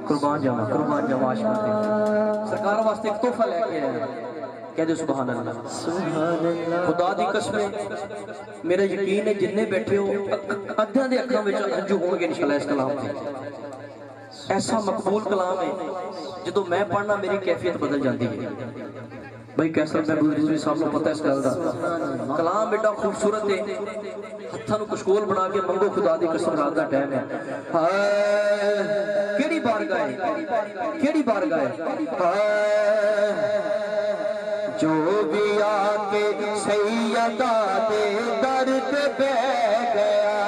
قربان جاواں عاشق تے سرکار واسطے ایک تحفہ لے کے آیا کہہ دے سبحان اللہ خدا دی قسم میرا یقین ہے جننے بیٹھے ہو ادھیاں دے اکھاں وچ ہنجو ہون گے انشاءاللہ اس کلام تے ایسا مقبول کلام ہے جدوں میں پڑھنا میری کیفیت بدل جاتی ہے بھائی کیسا محبوب دوسری صاحب کو پتہ ہے اس گل دا کلام ایڈا خوبصورت ہے ہتھاں نوں کشکول بنا کے منگو خدا دی قسم رات دا ٹائم ہے کیڑی بارگاہ ہے جو بھی آکے سیدہ دے در پہ بیٹھ گیا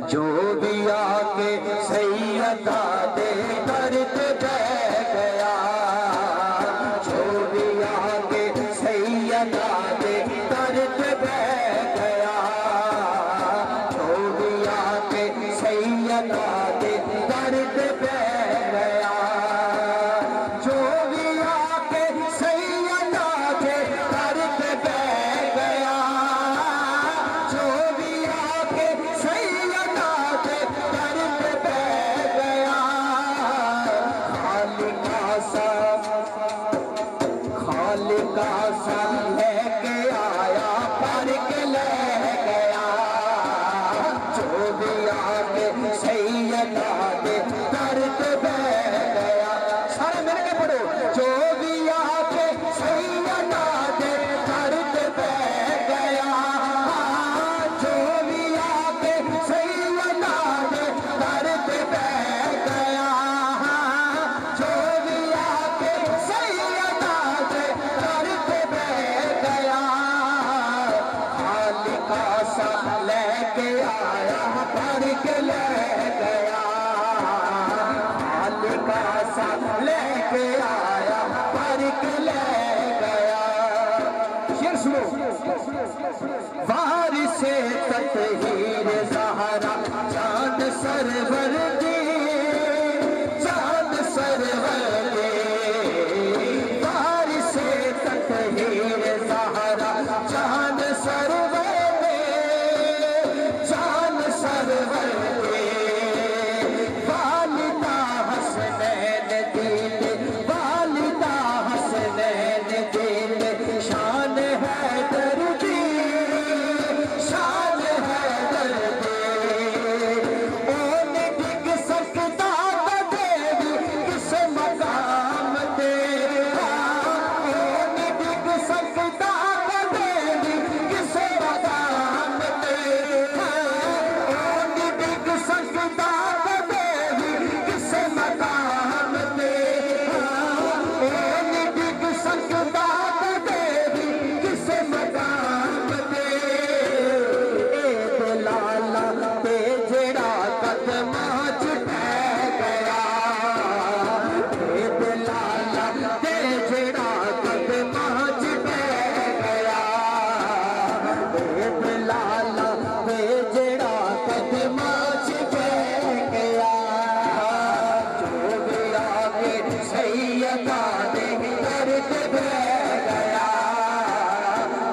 جو بھی آکے سیدہ دے در پہ بیٹھ گیا جو بھی آکے سیدہ دے در پہ بیٹھ گیا جو بھی آکے سیدہ دے در پہ بیٹھ گیا جو بھی آکے سیدہ دے در پہ بیٹھ گیا جو بھی آکے سیدہ دے در پہ بیٹھ گیا خالقہ سا لے کے آیا پر کے لے گیا جو بھی آکے سیدہ دے در پہ بیٹھ گیا سارے مل کے پڑھو جو بھی آکے سیدہ دے در پہ بیٹھ گیا جو بھی آکے سیدہ دے در پہ بیٹھ گیا جو بھی آکے سیدہ دے در پہ بیٹھ گیا خالقہ سا لے کے آیا پر کے لے گیا خالقہ سا لے کے آیا پر کے لے گیا شعر سنو وارث تطہیر زہرا چاند سرور دی چاند سرور دی وارث تطہیر زہرا چاند سرور دی چاند سرور دی والدہ حسنین دل والدہ حسنین دل شان ہے درجی شان ہے درجی اون ڈگ سکتا کدے کس مقام تے اون ڈگ سکتا کدے کس مقام تے اون ڈگ سکتا کدے کس مقام تے اون ڈگ سکتا کدے کس مقام تے اے دلالا تے جڑا قدماں چ ٹہ گیا اے دلالا تے جڑا قدماں چ ٹہ گیا اے دلالا تے جڑا قدماں چ ٹہ گیا جو بھی آکے سیدہ دے در پہ بیٹھ گیا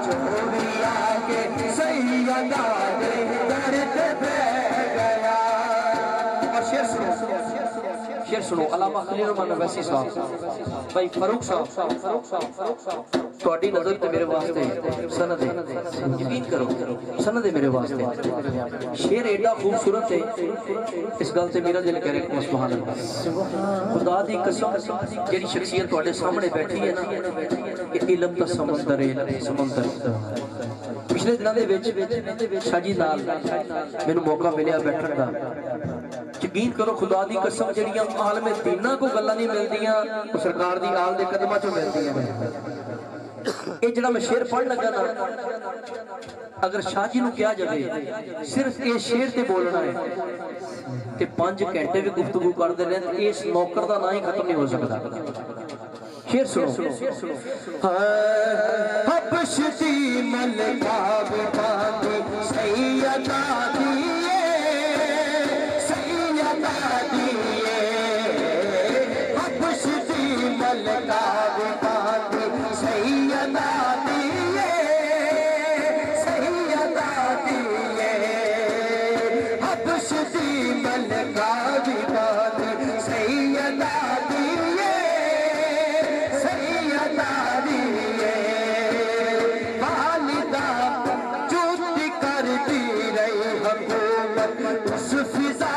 جو بھی آکے سیدہ دے در پہ بیٹھ گیا اور شعر سنو علامہ خلیل الرحمن ویسی صاحب بھائی فاروق صاحب تواڈی نظر تے میرے واسطے سند ہے یقین کرو سند ہے میرے واسطے شعر ایڈا خوبصورت ہے اس گل تے میرا دل کرے کہ سبحان اللہ خدا دی قسم جڑی شخصیت تواڈے سامنے بیٹھی ہے نا کہ علم دا سمندر ہے سمندر پچھلے دنوں دے وچ شاجی نال مینوں موقع ملیا بیٹھن دا یقین کرو خدا دی قسم جڑیاں عالم دیناں کو گلاں نہیں ملدیاں او سرکار دی آل دے قدماں چوں ملدیاں یہ جڑا میں شعر پڑھ لگا نا اگر شاہ جی نو کیا جائے صرف یہ شعر تے بولنا ہے تے 5 گھنٹے بھی گفتگو کر دے رہے اس نوکر دا نہ ہی ختم نہیں ہو سکتا شعر سنو حبش دی ملکہ بانی سیدہ دیئے سیدہ دیئے حبش دی ملکہ بانی سیدہ دیئے سیدہ دیئے حبش دی اس فضا